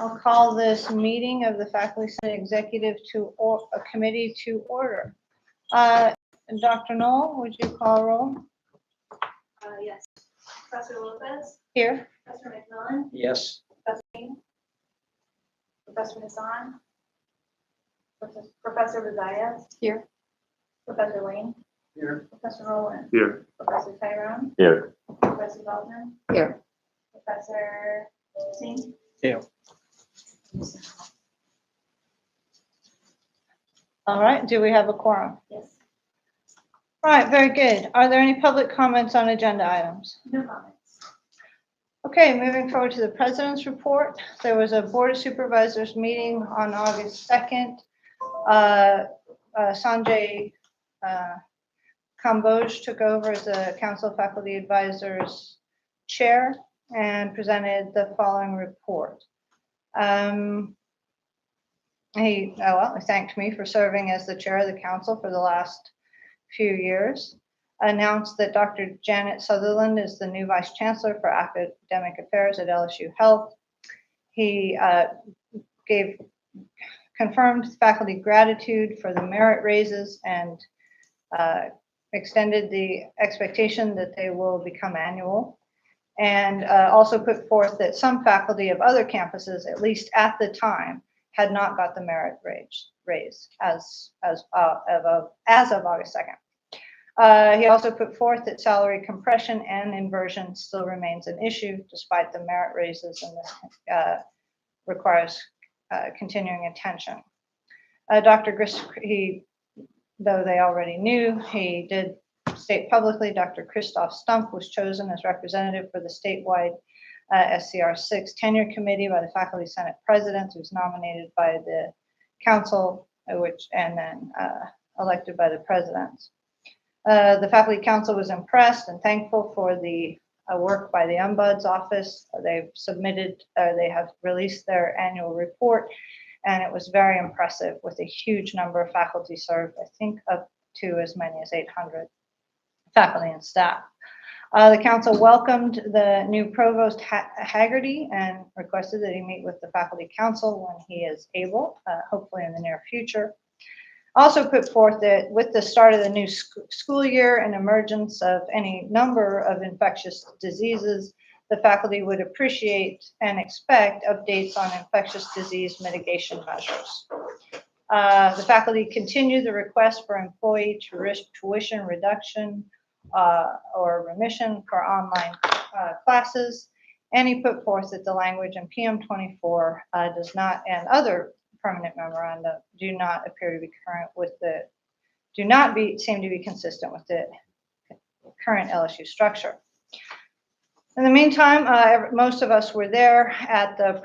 I'll call this meeting of the Faculty Senate Executive Committee to order. Dr. Knoll, would you call roll? Yes. Professor Lopez, Here. Professor McMillan, Yes. Professor King, Professor Hassan, Professor Bazaya. Here. Professor Lane, Here. Professor Rowland, Here. Professor Tyrone, Here. Professor Baldwin, Here. Professor Singh. Here. All right, do we have a quorum? Yes. All right, very good. Are there any public comments on agenda items? No comments. Okay, moving forward to the President's report. There was a Board of Supervisors meeting on August 2nd. Sanjay Kamboj took over as the Council of Faculty Advisors Chair and presented the following report. He thanked me for serving as the chair of the council for the last few years, announced that Dr. Janet Sutherland is the new Vice Chancellor for Academic Affairs at LSU Health. He confirmed faculty gratitude for the merit raises and extended the expectation that they will become annual, and also put forth that some faculty of other campuses, at least at the time, had not got the merit raise as of August 2nd. He also put forth that salary compression and inversion still remains an issue despite the merit raises, and this requires continuing attention. Dr. Grist, though they already knew, he did state publicly Dr. Christoph Stump was chosen as representative for the statewide SCR 6 tenure committee by the Faculty Senate President, who's nominated by the council, and then elected by the president. The Faculty Council was impressed and thankful for the work by the Ombuds Office. They have released their annual report, and it was very impressive with a huge number of faculty served, I think up to as many as 800 faculty and staff. The council welcomed the new provost Haggerty and requested that he meet with the faculty council when he is able, hopefully in the near future. Also put forth that with the start of the new school year and emergence of any number of infectious diseases, the faculty would appreciate and expect updates on infectious disease mitigation measures. The faculty continue the request for employee tuition reduction or remission for online classes, and he put forth that the language in PM 24 does not, and other permanent memoranda do not appear to be current with the, seem to be consistent with the current LSU structure. In the meantime, most of us were there at the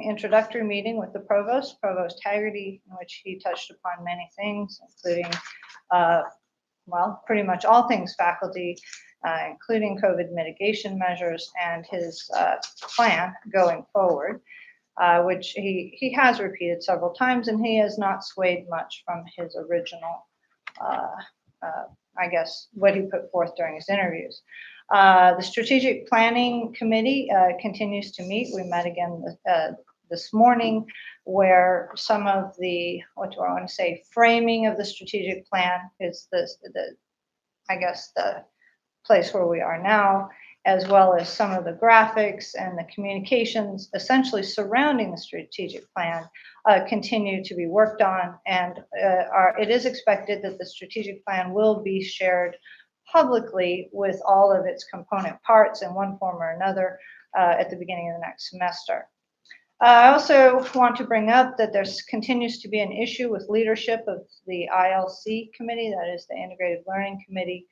introductory meeting with the Provost Haggerty, in which he touched upon many things, including pretty much all things faculty, including COVID mitigation measures and his plan going forward, which he has repeated several times, and he has not swayed much from his original, what he put forth during his interviews. The Strategic Planning Committee continues to meet. We met again this morning, where some of the, framing of the strategic plan is the place where we are now, as well as some of the graphics and the communications essentially surrounding the strategic plan continue to be worked on, and it is expected that the strategic plan will be shared publicly with all of its component parts in one form or another at the beginning of the next semester. I also want to bring up that there continues to be an issue with leadership of the ILC committee, that is the Integrated Learning Committee.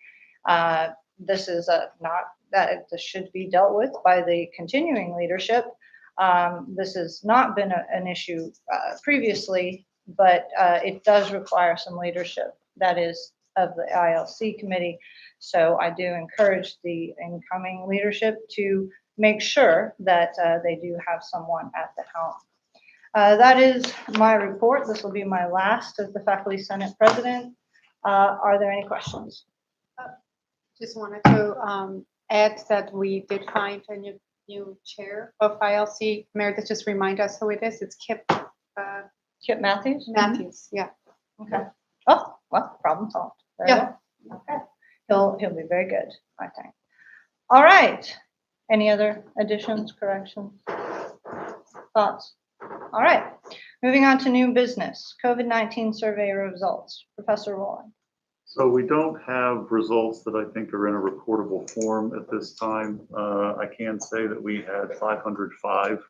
This is this should be dealt with by the continuing leadership. This has not been an issue previously, but it does require some leadership, that is, of the ILC committee. So I do encourage the incoming leadership to make sure that they do have someone at the helm. That is my report. This will be my last as the Faculty Senate President. Are there any questions? Just wanted to add that we did find a new new chair of ILC. Meredith, just remind us who it is. It's Kip Kip Matthews? Matthews. Yeah. Okay. Oh, well, problem solved. Very Yeah. well. Okay. He'll be very good, I think. All right. Any other additions, corrections, thoughts? All right. Moving on to new business, COVID-19 survey results. Professor Rowland. So we don't have results that I think are in a reportable form at this time. I can say that we had 505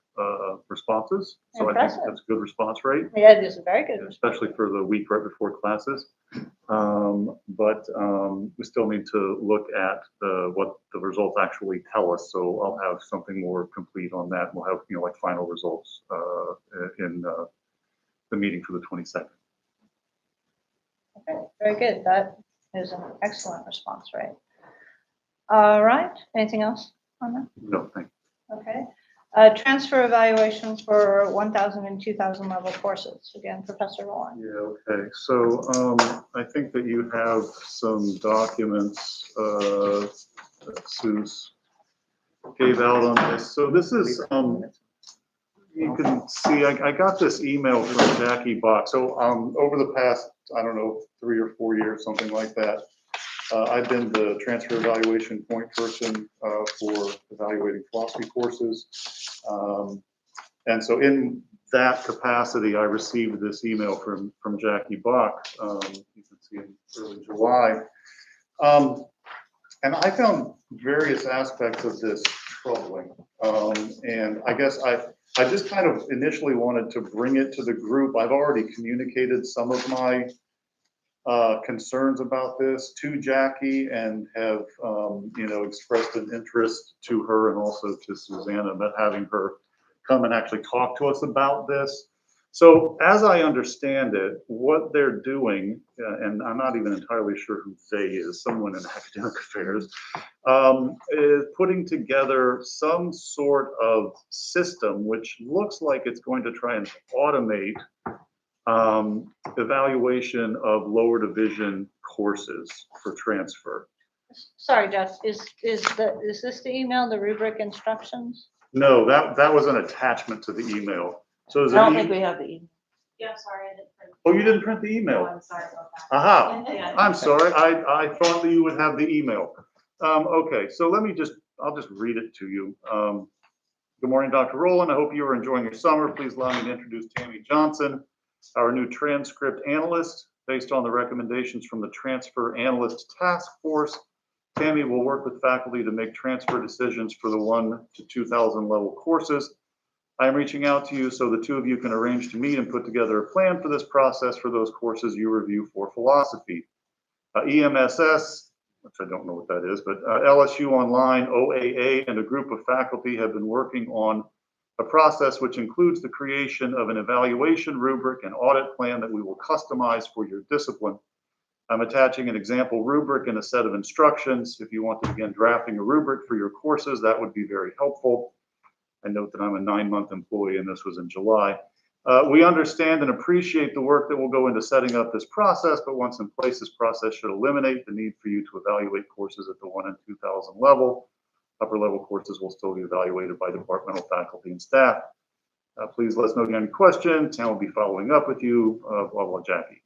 responses. So I Impressive. think that's a good response rate, Yeah, it is a very good response. especially for the week right before classes. But we still need to look at what the results actually tell us. So I'll have something more complete on that. We'll have, like final results in the meeting for the 22nd. Okay, very good. That is an excellent response rate. All right. Anything else on that? No, thank you. Okay. Transfer evaluations for 1,000 and 2,000 level courses. Again, Professor Rowland. Yeah, okay. So I think that you have some documents that Sue's gave out on this. So this is, you can see, I got this email from Jackie Bach. So over the past, I don't know, 3 or 4 years, something like that, I've been the transfer evaluation point person for evaluating philosophy courses. And so in that capacity, I received this email from Jackie Bach, you can see in early July. And I found various aspects of this troubling. And I guess I just kind of initially wanted to bring it to the group. I've already communicated some of my concerns about this to Jackie and have, expressed an interest to her and also to Susanna about having her come and actually talk to us about this. So as I understand it, what they're doing, and I'm not even entirely sure who they is, someone in academic affairs, is putting together some sort of system which looks like it's going to try and automate evaluation of lower division courses for transfer. Sorry, Jeff, is this the email, the rubric instructions? No, that was an attachment to the email. So is I don't it? think we have the email. Yeah, sorry, I didn't print. Oh, you didn't print the Oh, email? I'm sorry about that. Aha, Yeah. I'm sorry. I thought that you would have the email. Okay, so I'll just read it to you. Good morning, Dr. Rowland. I hope you are enjoying your summer. Please allow me to introduce Tammy Johnson, our new transcript analyst. Based on the recommendations from the Transfer Analyst Task Force, Tammy will work with faculty to make transfer decisions for the 1 to 2,000 level courses. I am reaching out to you so the two of you can arrange to meet and put together a plan for this process for those courses you review for philosophy. EMSS, which I don't know what that is, but LSU Online, OAA, and a group of faculty have been working on a process which includes the creation of an evaluation rubric and audit plan that we will customize for your discipline. I'm attaching an example rubric and a set of instructions. If you want to begin drafting a rubric for your courses, that would be very helpful. I note that I'm a 9-month employee and this was in July. We understand and appreciate the work that will go into setting up this process, but once in place, this process should eliminate the need for you to evaluate courses at the 1 and 2,000 level. Upper level courses will still be evaluated by departmental faculty and staff. Please let us know if you have any questions. Town will be following up with you, blah, blah, Jackie.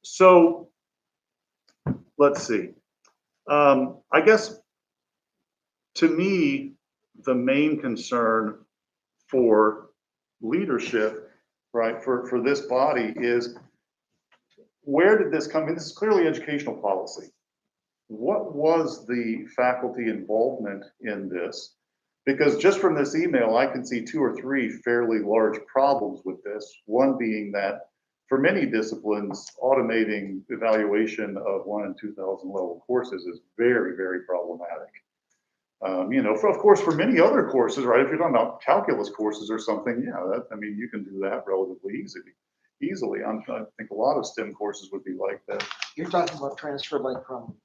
So let's see. I guess to me, the main concern for leadership, right, for this body is, where did this come in? This is clearly educational policy. What was the faculty involvement in this? Because just from this email, I can see 2 or 3 fairly large problems with this. One being that for many disciplines, automating evaluation of 1 and 2,000 level courses is very, very problematic. Of course, for many other courses, right? If you're talking about calculus courses or something, yeah, you can do that relatively easily. I think a lot of STEM courses would be like that. You're talking about transfer like from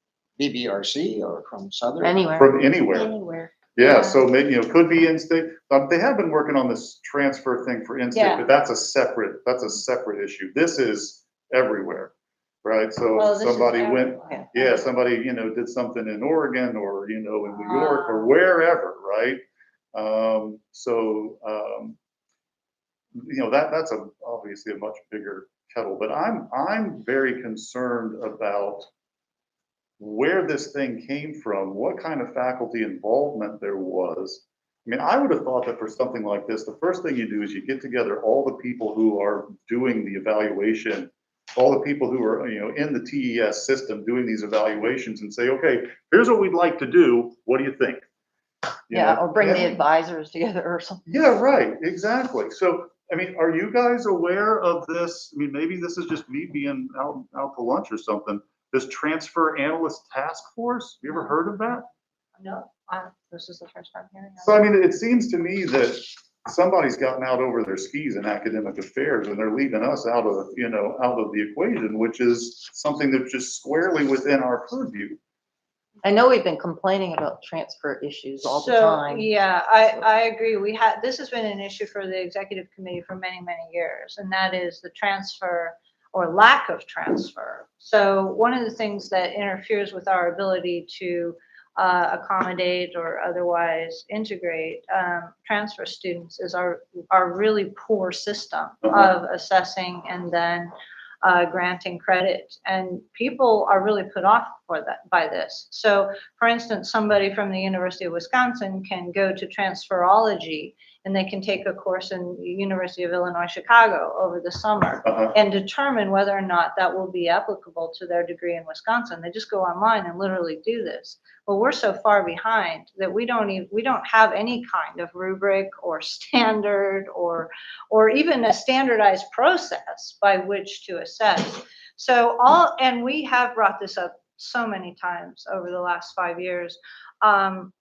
BBRC or from Southern? Anywhere. From anywhere. Anywhere. Yeah, so maybe, could be in-state. They have been working on this transfer thing for in-state, Yeah. but that's a separate issue. This is everywhere, right? So Oh, this is somebody our- went, okay. yeah, somebody, did something in Oregon or, in New York or wherever, right? That's obviously a much bigger kettle, but I'm very concerned about where this thing came from, what kind of faculty involvement there was. I mean, I would have thought that for something like this, the first thing you do is you get together all the people who are doing the evaluation, all the people who are, in the TES system doing these evaluations and say, okay, here's what we'd like to do. What do you think? Yeah, or bring the And- advisors together or something. Yeah, right, exactly. So, I mean, are you guys aware of this? I mean, maybe this is just me being out to lunch or something. This transfer analyst task force, you ever heard of that? No, this is the first time hearing So, I mean, it seems to me that somebody's gotten out over their skis in academic affairs and they're leaving us out of the equation, which is something that's just squarely within our purview. I know we've been complaining about transfer issues all the So, time. yeah, I agree. This has been an issue for the executive committee for many, many years, and that is the transfer or lack of transfer. So one of the things that interferes with our ability to accommodate or otherwise integrate transfer students is our really poor system of assessing and then granting credit. And people are really put off by this. So for instance, somebody from the University of Wisconsin can go to transferology and they can take a course in the University of Illinois, Chicago over the summer and determine whether or not that will be applicable to their degree in Wisconsin. They just go online and literally do this. Well, we're so far behind that we don't have any kind of rubric or standard or even a standardized process by which to assess. And we have brought this up so many times over the last 5 years. And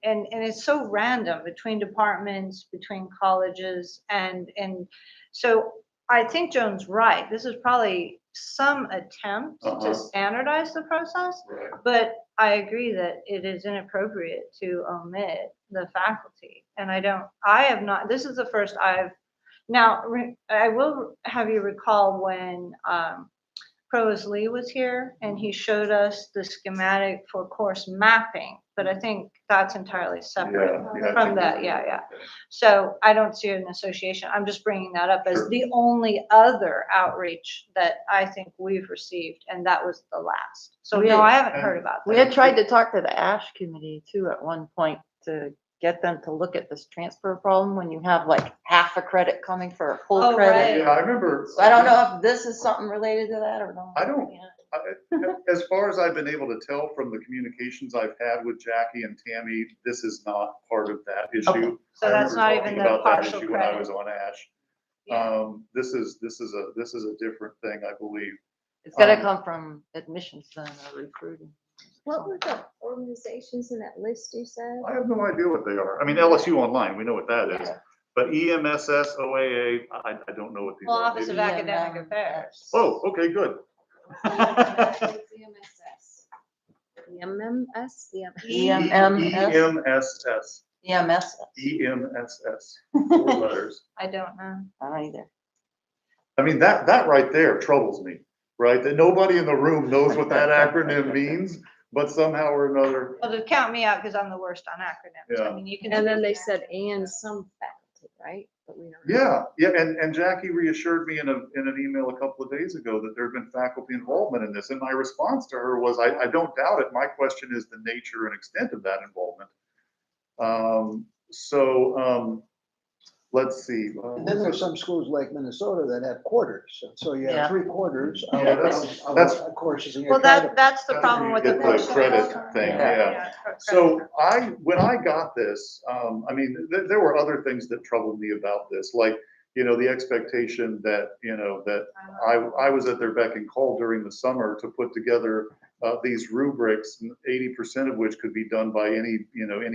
it's so random between departments, between colleges, and so I think Joan's right. This is probably some attempt to standardize the process, Right. but I agree that it is inappropriate to omit the faculty. And this is the first I will have you recall when Provost Lee was here and he showed us the schematic for course mapping, but I think that's entirely separate from that. Yeah. So I don't see an association. I'm just bringing that up as the only other outreach that I think we've received, and that was the last. So no, I haven't heard about that. We had tried to talk to the ASH committee too at one point to get them to look at this transfer problem when you have like half a credit coming for a full credit. Right. Yeah, I remember. So I don't know if this is something related to that or not. I don't- Yeah. As far as I've been able to tell from the communications I've had with Jackie and Tammy, this is not part of that issue. Okay. So I that's remember not talking even the about that partial issue when I credit. was on ASH. Yeah. This is a different thing, I believe. It's gotta come from admissions then or recruiting. What were the organizations in that list you said? I have no idea what they are. I mean, LSU Online, we know what that is. Yeah. But EMSS, OAA, I don't know what these Well, are. Office of Maybe- Academic Affairs. Oh, okay, good. EMSS. EMMS? EMMS, EMSS. EMS. EMSS, 4 letters. I don't know. I don't either. I mean, that right there troubles me, right? That nobody in the room knows what that acronym means, but somehow or another. Well, to count me out because I'm the worst on acronyms. Yeah. I mean, you can. And then they said, and some faculty, right? But we don't. Yeah, and Jackie reassured me in an email a couple of days ago that there had been faculty involvement in this. And my response to her was, I don't doubt it. My question is the nature and extent of that involvement. Let's see. And then there's some schools like Minnesota that have quarters, so you Yeah. have 3/4 Yeah, that's- of courses. and you're Well, trying to- that's the That's problem where with you the get the course. credit thing, yeah. So when I got this, I mean, there were other things that troubled me about this, like, the expectation that, that I was at their beck and call during the summer to put together these rubrics, 80% of which could be done by any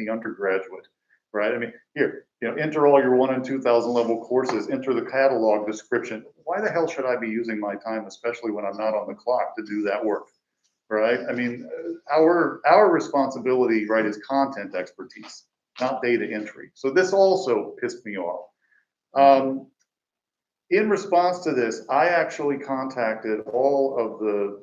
undergraduate, right? I mean, here, enter all your 1,000 and 2,000 level courses, enter the catalog description. Why the hell should I be using my time, especially when I'm not on the clock, to do that work, right? I mean, our responsibility, right, is content expertise, not data entry. So this also pissed me off. in response to this, I actually contacted all of the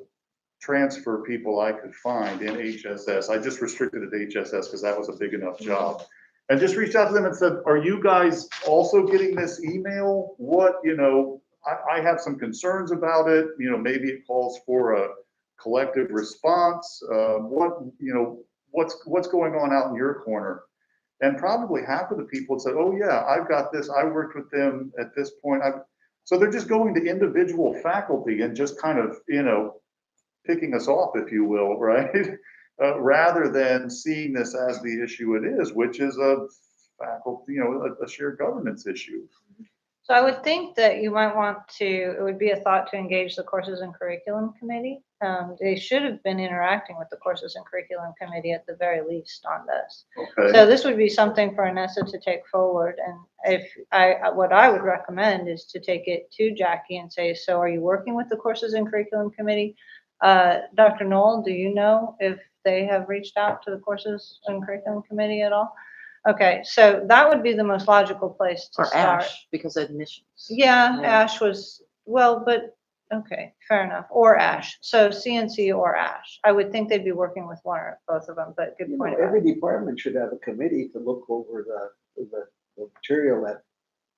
transfer people I could find in HSS. I just restricted it to HSS because that was a big enough job. And just reached out to them and said, are you guys also getting this email? What, I have some concerns about it. Maybe it calls for a collective response. What's going on out in your corner? And probably half of the people said, oh yeah, I've got this. I worked with them at this point. So they're just going to individual faculty and just kind of, picking us off, if you will, right? Rather than seeing this as the issue it is, which is a faculty, a shared governance issue. So I would think that you might want to, it would be a thought to engage the Courses and Curriculum Committee. They should have been interacting with the Courses and Curriculum Committee at the very least on this. Okay. So this would be something for Anessa to take forward. And what I would recommend is to take it to Jackie and say, so are you working with the Courses and Curriculum Committee? Dr. Knoll, do you know if they have reached out to the Courses and Curriculum Committee at all? Okay, so that would be the most logical place to Or start. Ash, because admissions. Yeah, Yeah. Ash was, well, but, okay, fair enough. Or Ash. So CNC or Ash. I would think they'd be working with one or both of them, but good point. Every department should have a committee to look over the material that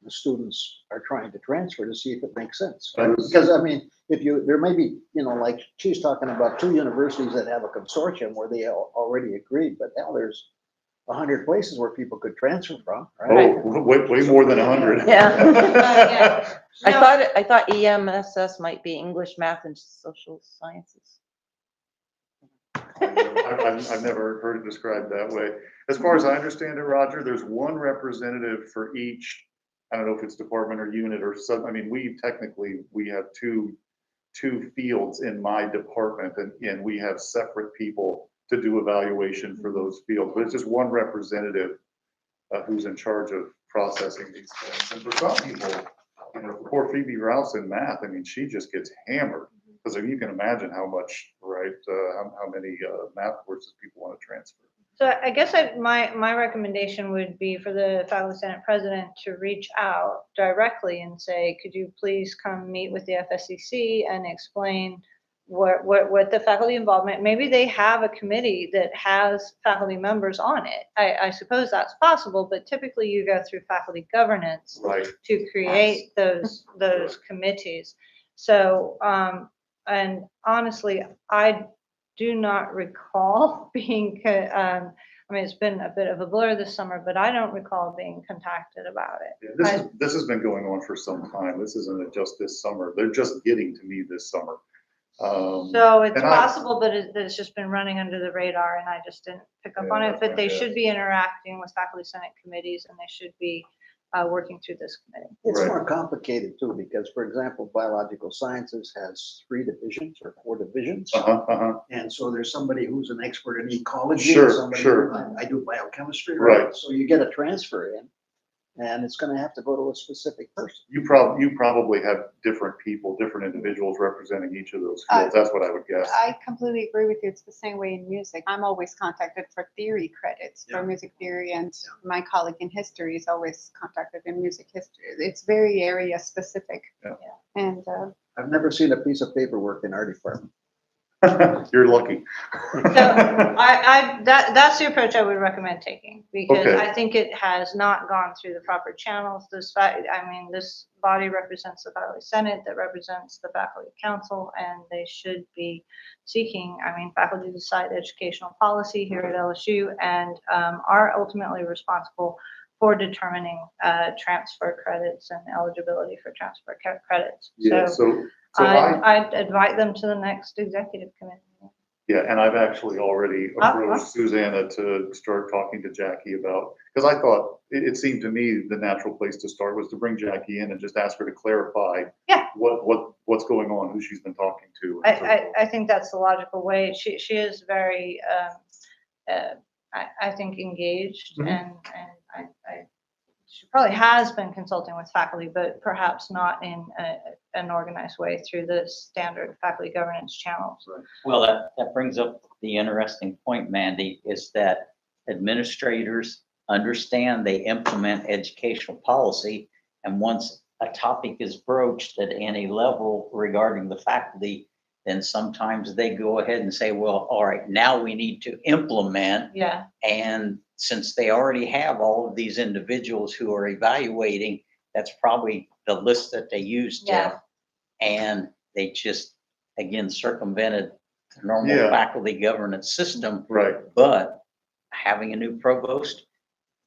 the students are trying to transfer to see if it makes sense. Right. Because I mean, there may be, like she's talking about 2 universities that have a consortium where they already agreed, but now there's 100 places where people could transfer from, right? Oh, way more than 100. Yeah. No. I thought EMSS might be English, math, and social sciences. I've never heard it described that way. As far as I understand it, Roger, there's one representative for each, I don't know if it's department or unit or some, I mean, we have two fields in my department, and we have separate people to do evaluation for those fields, but it's just one representative who's in charge of processing these things. And for some people, poor Phoebe Rouse in math, I mean, she just gets hammered, because you can imagine how much, right, how many math courses people want to transfer. So I guess my recommendation would be for the Faculty Senate President to reach out directly and say, could you please come meet with the FSCC and explain what the faculty involvement, maybe they have a committee that has faculty members on it. I suppose that's possible, but typically you go through faculty governance Right. to create those committees. So, and honestly, I do not recall being, I mean, it's been a bit of a blur this summer, but I don't recall being contacted about it. Yeah, this has been going on for some time. This isn't just this summer. They're just getting to me this summer. So it's and possible, but it's just been running under the radar and I just didn't pick up on Yeah, it, but they yeah. should be interacting with faculty senate committees and they should be working through this committee. It's Right. more complicated too, because for example, biological sciences has 3 divisions or 4 divisions. And so there's somebody who's an expert in ecology. Sure, and somebody, sure. I do biochemistry, Right. So you get a transfer in and it's gonna have to go to a specific person. You probably have different people, different individuals representing each of those fields. That's what I would guess. I completely agree with you. It's the same way in music. I'm always contacted for theory credits Yeah. for music theory, and my colleague in history is always contacted in music history. It's very area specific. Yeah. And I've never seen a piece of paperwork in our department. You're lucky. So that's the approach I would recommend taking because Okay. I think it has not gone through the proper channels. This body represents the faculty senate that represents the faculty council and they should be seeking, faculty decide educational policy here at LSU and are ultimately responsible for determining transfer credits and eligibility for transfer credits. Yeah, so I'd invite them to the next executive committee. yeah, and I've actually already approached Susanna to start talking to Jackie about, because I thought, it seemed to me the natural place to start was to bring Jackie in and just ask her to clarify Yeah. what's going on, who she's been talking to. and so forth. I think that's the logical way. She is very, I think engaged Mhm. and she probably has been consulting with faculty, but perhaps not in an organized way through the standard faculty governance channels. Well, that brings up the interesting point, Mandy, is that administrators understand they implement educational policy. And once a topic is broached at any level regarding the faculty, then sometimes they go ahead and say, well, all right, now we need to implement. Yeah. And since they already have all of these individuals who are evaluating, that's probably the list that they used. Yeah. And they just, again, circumvented the normal Yeah. faculty governance system. Right. But having a new provost,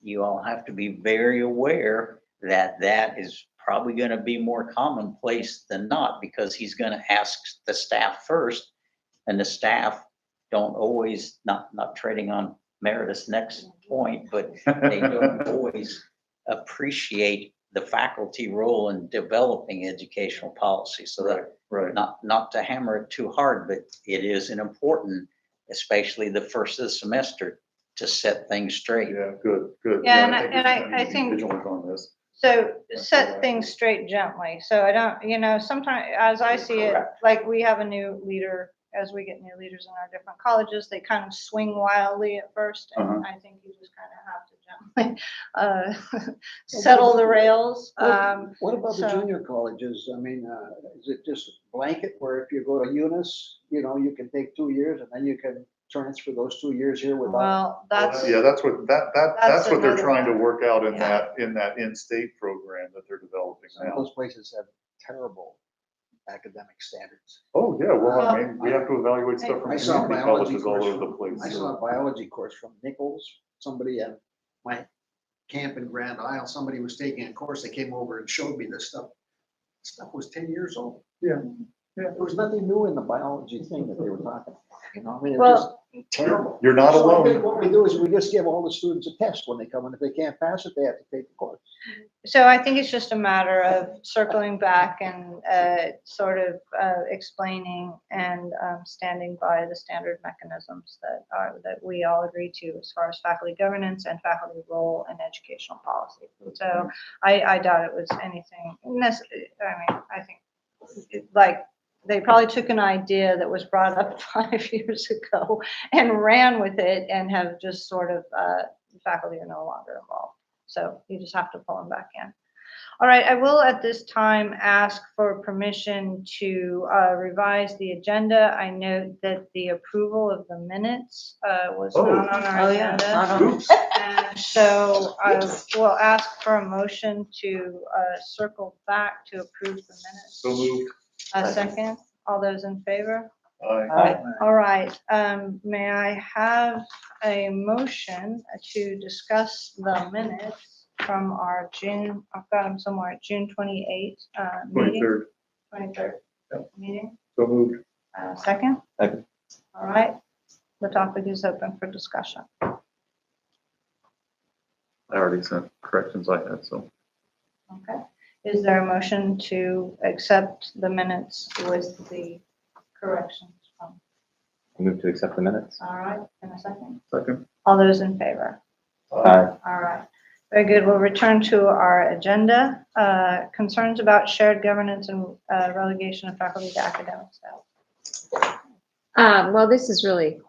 you all have to be very aware that that is probably going to be more commonplace than not, because he's going to ask the staff first, and the staff don't always, not treading on Meredith's next point, but they don't always appreciate the faculty role in developing educational policy. So that, Right. not to hammer it too hard, but it is an important, especially the first of the semester, to set things straight. Yeah, good. Yeah, and we I need to be think- vigilant on this. So set things straight gently. So I don't, sometimes, as I see it, Correct. like we have a new leader, as we get new leaders in our different colleges, they kind of swing wildly at first. And I think you just kind of have to gently settle the rails. What about the so- junior colleges? I mean, is it just blanket where if you go to Eunice, you can take 2 years and then you can transfer those 2 years here without? Well, that's, Yeah, that's what that's That's what they're another trying to matter. work out in Yeah. that in-state program that they're developing Some of now. those places have terrible academic standards. Oh, yeah, well, I mean, we have to evaluate stuff from I saw a community biology colleges all course over the from, place. I saw a biology course from Nichols. Somebody at my camp in Grand Isle, somebody was taking a course, they came over and showed me this stuff. Stuff was 10 years old. Yeah. There was nothing new in the biology thing that they were talking about, I mean, it was well, just terrible. You're not So I think alone. what we do is we just give all the students a test when they come, and if they can't pass it, they have to take the course. so I think it's just a matter of circling back and sort of explaining and standing by the standard mechanisms that we all agree to as far as faculty governance and faculty role in educational policy. So I doubt it was anything I think like they probably took an idea that was brought up 5 years ago and ran with it and have just sort of faculty are no longer involved. So you just have to pull them back in. All right, I will at this time ask for permission to revise the agenda. I note that the approval of the minutes was Oh. not on our Oh, yeah. agenda. Not on- Oops. And so I will ask for a motion to circle back to approve the minutes. So moved. A second, all those in favor? Aye. All right, may I have a motion to discuss the minutes from our June, I've got them somewhere, June 28th meeting? 23rd. 23rd Yep. meeting, So moved. second? Second. All right, the topic is open for discussion. I already sent corrections I had, so. Okay, is there a motion to accept the minutes with the corrections from? Move to accept the minutes. All right, in a second. Second. All those in favor? Aye. All right, very good. We'll return to our agenda. Concerns about shared governance and relegation of faculty to academic staff. Well, this is really,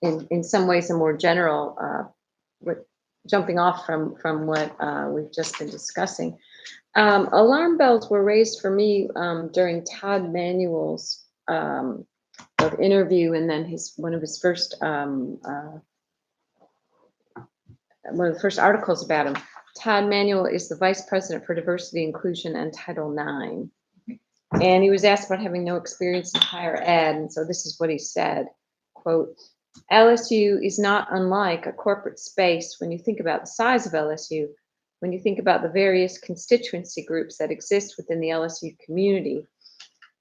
in some ways, a more general, jumping off from what we've just been discussing. Alarm bells were raised for me during Todd Manuel's interview, and then one of the first articles about him. Todd Manuel is the Vice President for Diversity, Inclusion, and Title IX. And he was asked about having no experience in higher ed, and so this is what he said, quote, LSU is not unlike a corporate space when you think about the size of LSU, when you think about the various constituency groups that exist within the LSU community.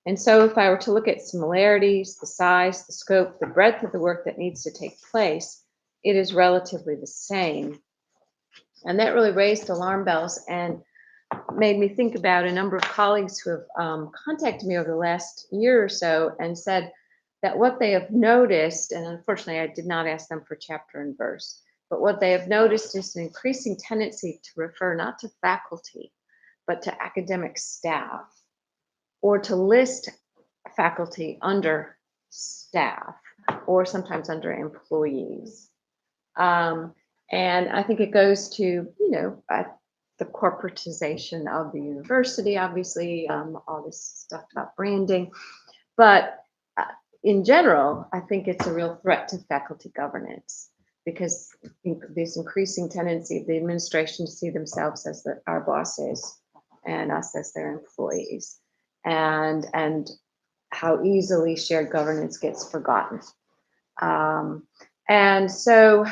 And so if I were to look at similarities, the size, the scope, the breadth of the work that needs to take place, it is relatively the same. And that really raised alarm bells and made me think about a number of colleagues who have contacted me over the last year or so and said that what they have noticed, and unfortunately I did not ask them for chapter and verse, but what they have noticed is an increasing tendency to refer not to faculty, but to academic staff, or to list faculty under staff, or sometimes under employees. And I think it goes to, the corporatization of the university, obviously, all this stuff about branding. But in general, I think it's a real threat to faculty governance because there's increasing tendency of the administration to see themselves as our bosses and us as their employees, and how easily shared governance gets forgotten. And so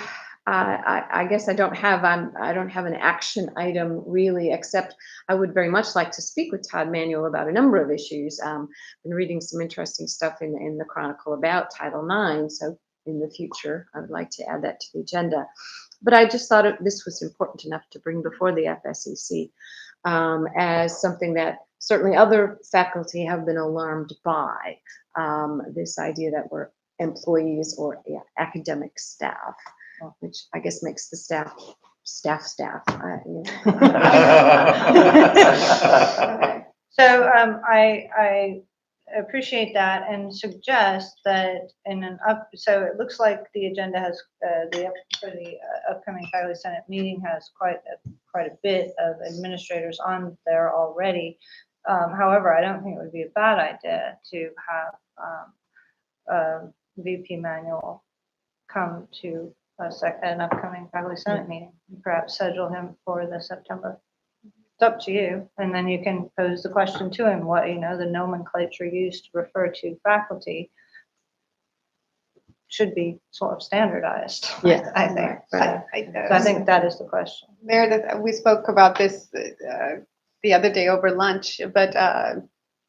I guess I don't have an action item really, except I would very much like to speak with Todd Manuel about a number of issues. Been reading some interesting stuff in the Chronicle about Title IX. So in the future, I would like to add that to the agenda. But I just thought this was important enough to bring before the FSEC as something that certainly other faculty have been alarmed by, this idea that we're employees or academic staff, which I guess makes the staff. You know. So I appreciate that and suggest that so it looks like the agenda has for the upcoming faculty senate meeting has quite a bit of administrators on there already. However, I don't think it would be a bad idea to have VP Manuel come to an upcoming faculty senate meeting. Perhaps schedule him for the September. It's up to you, and then you can pose the question to him. What the nomenclature used to refer to faculty should be sort of standardized. Yeah, I think. right. I think that is the question. Meredith, we spoke about this the other day over lunch, but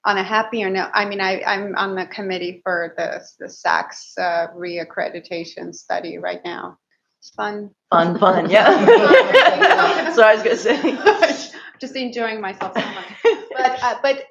on a happier note, I mean, I'm on the committee for the SACS reaccreditation study right now. It's fun. Fun, yeah. That's what I was gonna say. Just enjoying myself so much. But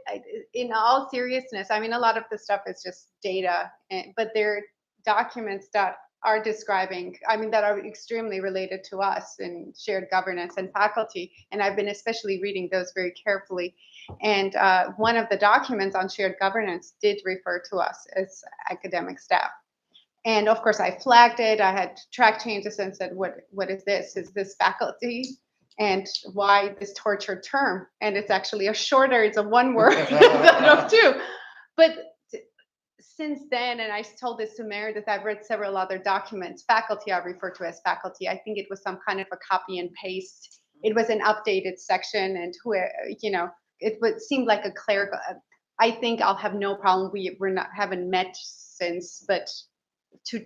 in all seriousness, I mean, a lot of the stuff is just data, but they're documents that are describing, I mean, that are extremely related to us in shared governance and faculty. And I've been especially reading those very carefully. And one of the documents on shared governance did refer to us as academic staff. And of course, I flagged it. I had track changes and said, what is this? Is this faculty? And why this tortured term? And it's actually it's a one word instead of two. But since then, and I told this to Meredith, I've read several other documents. Faculty are referred to as faculty. I think it was some kind of a copy and paste. It was an updated section, and it seemed like a clerical. I think I'll have no problem. Haven't met since, but to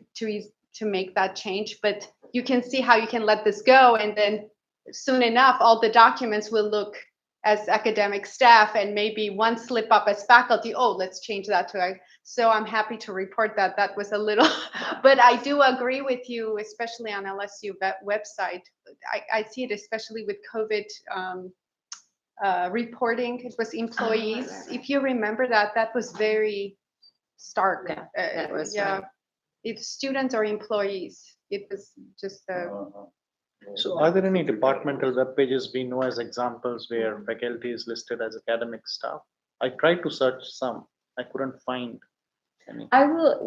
make that change. But you can see how you can let this go, and then soon enough, all the documents will look as academic staff, and maybe one slip up as faculty. Oh, let's change that to. So I'm happy to report that was a little, but I do agree with you, especially on LSU website. I see it especially with COVID reporting. It was employees. If you remember that was very stark. Yeah, that was Right. If students or employees, it was just So are there any departmental web pages we know as examples where faculty is listed as academic staff? I tried to search some, I couldn't find any. I will,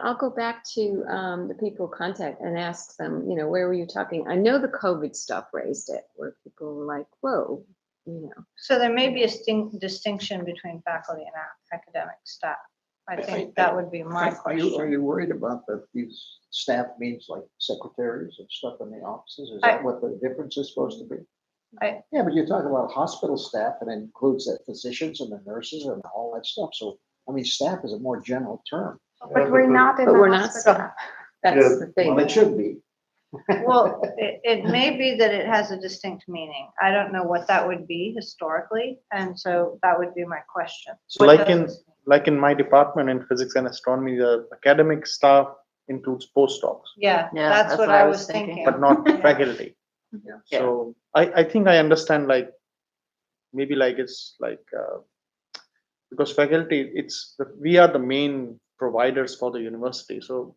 I'll go back to the people contact and ask them, where were you talking? I know the COVID stuff raised it, where people were like, whoa, So there may be a distinction between faculty and academic staff. I think that would be my Are question. you worried about that these staff means like secretaries and stuff in the offices? Is that what the difference is supposed to be? Yeah, but you talk about hospital staff and it includes the physicians and the nurses and all that stuff. So, I mean, staff is a more general term. But we're not in but the we're not hospital. staff. That's the thing. Well, it should be. Well, it may be that it has a distinct meaning. I don't know what that would be historically, and so that would be my question. So What does this like in my department in physics and astronomy, the academic staff includes postdocs, Yeah, Yeah, that's what I was thinking. but not faculty. Yeah. So I think I understand, like, maybe like it's like, because faculty, we are the main providers for the university. So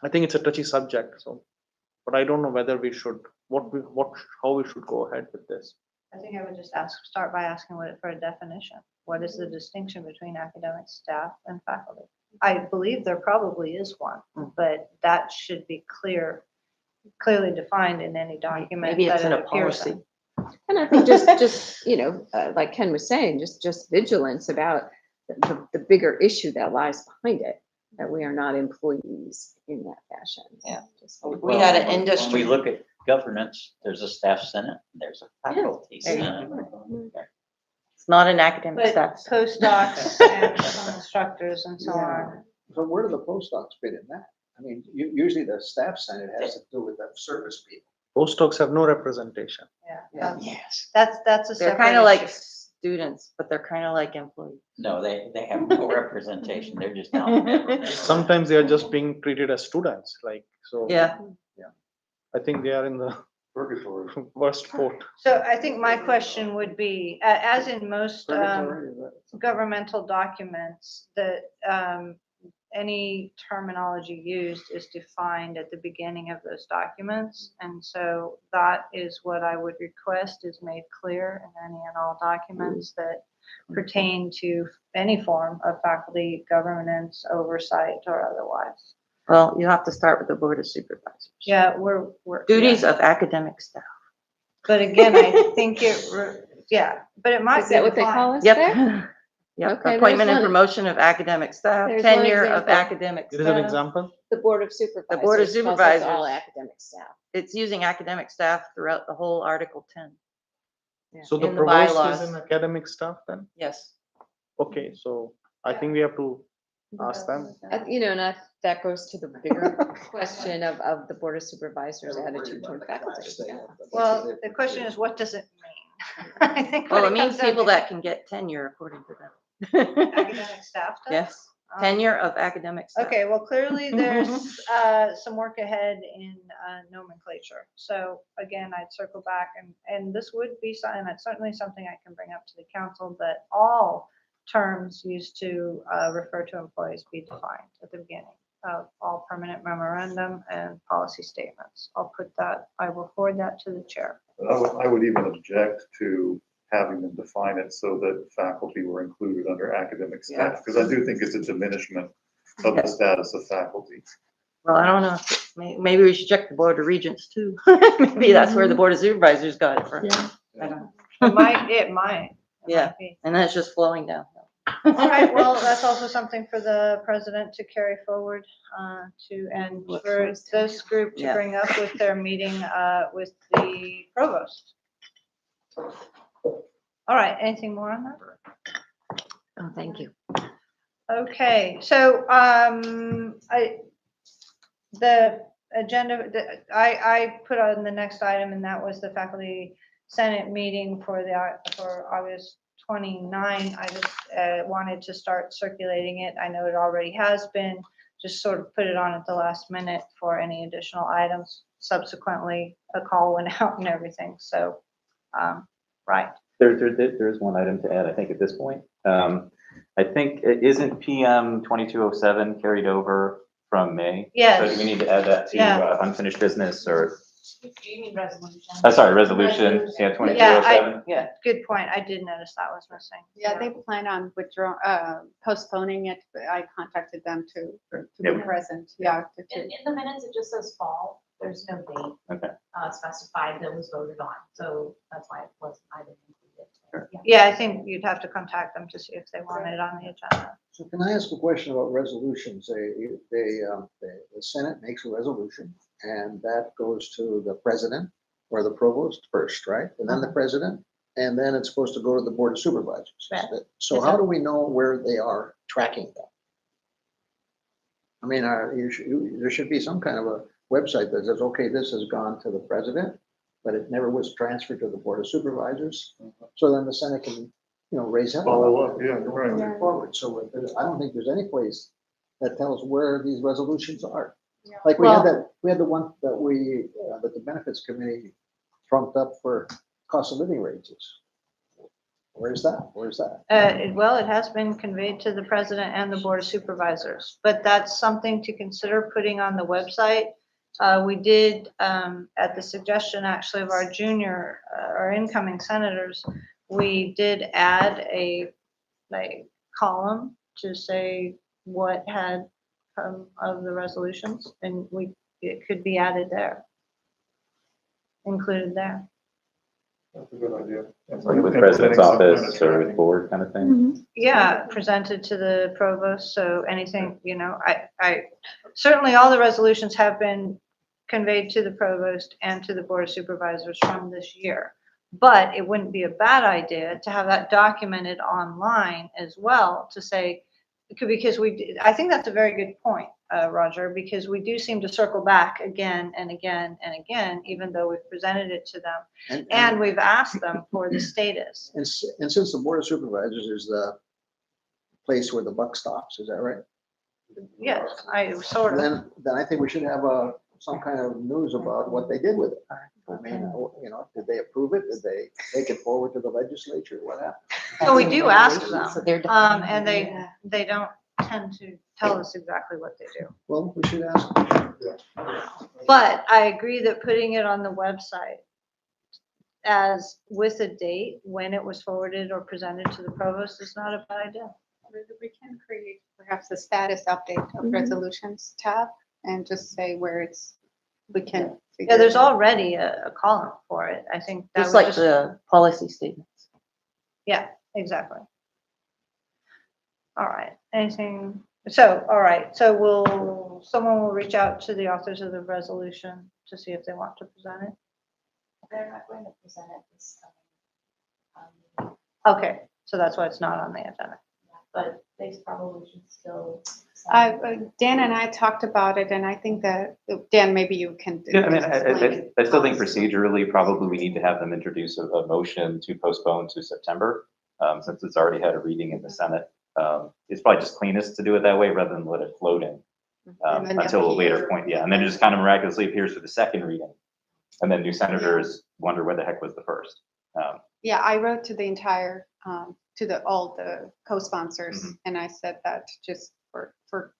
I think it's a touchy subject. So, but I don't know whether we should, how we should go ahead with this. I think I would just start by asking for a definition. What is the distinction between academic staff and faculty? I believe there probably is one, but that should be clearly defined in any document. Maybe it's that in it a appears policy. in. And I think just, you know, like Ken was saying, just vigilance about the bigger issue that lies behind it, that we are not employees in that fashion. Yeah. Just- We had an When industry. we look at governance, there's a staff senate, there's a faculty There you senate. It's not an academic But staff. postdocs and some instructors and so on. So where do the postdocs fit in that? I mean, usually the staff senate has to do with the service people. Postdocs have no representation. Yeah, Yes. that's a They're separate kind of like issue. students, but they're kind of like employees. No, they have no representation. They're just out. Sometimes they are just being treated as students, like, so. Yeah. I think they are in the Purgatory. worst port. So I think my question would be, as in most Purgatory, is that- governmental documents, that any terminology used is defined at the beginning of those documents. And so that is what I would request is made clear in any and all documents that pertain to any form of faculty governance, oversight, or otherwise. Well, you have to start with the board of supervisors. Yeah, we're. Duties yeah. of academic staff. But again, I think but it might Is be that what they defined. call us there? Yep. Yep. Okay, there's Appointment and one- promotion of academic staff, there's one tenure of example. academic There is an staff. example. The board of supervisors. Board of calls us Supervisors. All academic staff. It's using academic staff throughout the whole Article 10. So the In the provost bylaws. is an academic staff then? Yes. Okay, so I think we have to ask them. You know, and that goes to the bigger question of the board of supervisors' attitude toward faculty. Well, the question is, what does it mean? I think. Well, what it means comes down people to- that can get tenure according to them. Academic staff does? Yes, Um, tenure of academic staff. Okay, well, clearly there's some work ahead in nomenclature. So again, I'd circle back and this would be, and it's certainly something I can bring up to the council, that all terms used to refer to employees be defined at the beginning of all permanent memorandum and policy statements. I will forward that to the chair. I would even object to having them define it so that faculty were included under academic staff, because I do think it's a diminishment of the status of faculty. Well, I don't know. Maybe we should check the board of regents too. Maybe that's where the board of supervisors got it from. Yeah. I don't know. It might. Yeah. Be. And then it's just flowing down. All right, well, that's also something for the president to carry forward and Look for towards this group to Yeah. bring up with their meeting with the provost. All right, anything more on that? Oh, thank you. Okay, so the agenda, I put on the next item, and that was the faculty senate meeting for August 29. I just wanted to start circulating it. I know it already has been, just sort of put it on at the last minute for any additional items. Subsequently, a call went out and everything, so, right. There is one item to add, I think, at this point. I think, isn't PM 2207 carried over from May? Yes. So do we need to add that to Yeah. unfinished business or, You mean resolution? sorry, resolution, yeah, 2207? Yeah. Good point. I did notice that was missing. Yeah, they plan on postponing it. I contacted them to be Yep. present. Yeah. In the minutes, it just says fall. There's no date Okay. specified that was voted on. So that's why it wasn't, I didn't include it. Sure. Yeah, I think you'd have to contact them to see if they want it on the agenda. So can I ask a question about resolutions? The Senate makes a resolution and that goes to the president or the provost first, right? And then the president, and then it's supposed to go to the board of supervisors. Right. So how do we know where they are tracking them? I mean, there should be some kind of a website that says, okay, this has gone to the president, but it never was transferred to the board of supervisors. So then the Senate can, raise hell. Follow up, yeah, you're right. Moving forward. So I don't think there's any place that tells where these resolutions are. Yeah. Like we had the one that that the benefits committee trumped up for cost of living raises. Where's that? Well, it has been conveyed to the president and the board of supervisors, but that's something to consider putting on the website. We did, at the suggestion actually of our our incoming senators, we did add a column to say what had come of the resolutions, and it could be added there, included there. That's a good idea. Like with president's office or with board kind of thing. Mhm. Yeah, presented to the provost, so anything, I, certainly all the resolutions have been conveyed to the provost and to the board of supervisors from this year. But it wouldn't be a bad idea to have that documented online as well, to say, because I think that's a very good point, Roger, because we do seem to circle back again and again and again, even though we've presented it to them. And we've asked them for the status. And since the board of supervisors is the place where the buck stops, is that right? Yes, I sort of. Then I think we should have some kind of news about what they did with it. I mean, did they approve it? Did they take it forward to the legislature? What happened? So we do ask So them, they're and they don't tend to tell us exactly what they do. Well, we should ask. But I agree that putting it on the website as with a date when it was forwarded or presented to the provost is not a bad idea. We can create perhaps a status update of Mhm. resolutions tab and just say where we can. Yeah, there's already a column for it. I think that Just would like the policy statements. Yeah, exactly. All right, all right, so someone will reach out to the authors of the resolution to see if they want to present it? They're not going to present it this time. Okay, so that's why it's not on the agenda. But they probably should still. Dan and I talked about it, and I think that, Dan, maybe you can. Yeah, I mean, explain I still think it. procedurally, probably we need to have them introduce a motion to postpone to September, since it's already had a reading in the Senate. It's probably just cleanest to do it that way rather than let it float in And then until a later appear. point. Yeah, and then it just kind of miraculously appears for the second reading. And then new senators wonder where the heck was the first. Yeah, I wrote to the entire, all the co-sponsors, Mhm. and I said that just for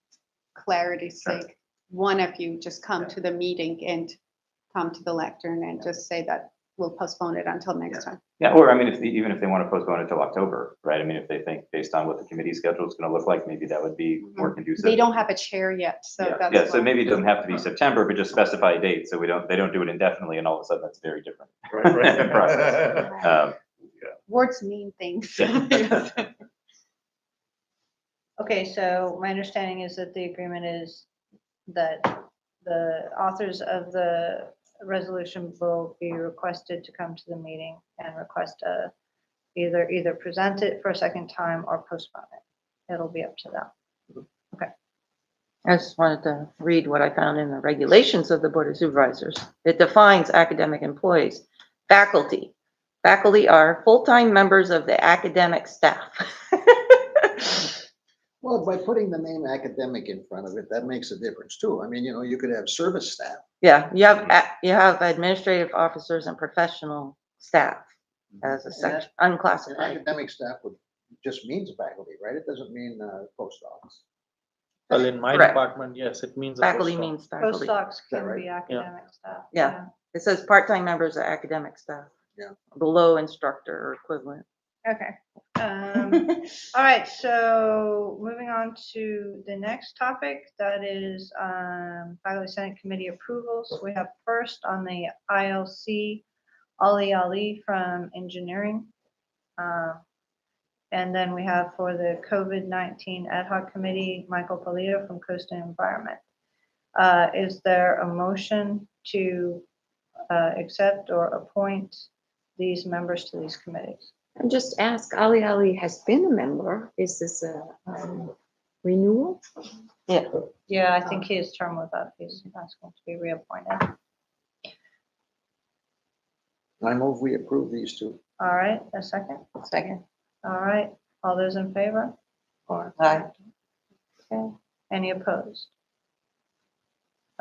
clarity's Sure. sake, one of you just come Yeah. to the meeting and come to the lectern and just say that we'll postpone it until next time. Yeah, or I mean, even if they want to postpone it till October, right? I mean, if they think based on what the committee schedule is going to look like, maybe that would be more conducive. They don't have a chair yet, so Yeah, that's. yeah, so why. maybe it doesn't have to be September, but just specify a date, so they don't do it indefinitely, and all of a sudden that's very different. Right. Process. Words mean things. Yeah. Okay, so my understanding is that the agreement is that the authors of the resolution will be requested to come to the meeting and request either present it for a second time or postpone it. It'll be up to them. I just wanted to read what I found in the regulations of the Board of Supervisors. It defines academic employees. Faculty. Faculty are full-time members of the academic staff. Well, by putting the name academic in front of it, that makes a difference too. I mean, you could have service staff. Yeah, you have administrative officers and professional staff as a section, And unclassified. academic staff just means faculty, right? It doesn't mean post docs. Well, in my Correct. department, yes, it means. a Faculty postdoc. means faculty. Postdocs can right? be academic staff. Yeah. It says part-time members of academic staff. Yeah. Below instructor or equivalent. Okay. All right, so moving on to the next topic, that is faculty senate committee approvals. We have first on the ILC, Ali from engineering. And then we have for the COVID-19 ad hoc committee, Michael Polito from Coast and Environment. Is there a motion to accept or appoint these members to these committees? And just ask, Ali has been a member. Is this a renewal? Yeah, I think his term was up. He's asking to be reappointed. I move we approve these two. All right, a second. Second. All right, all those in favor? Aye. Okay, any opposed?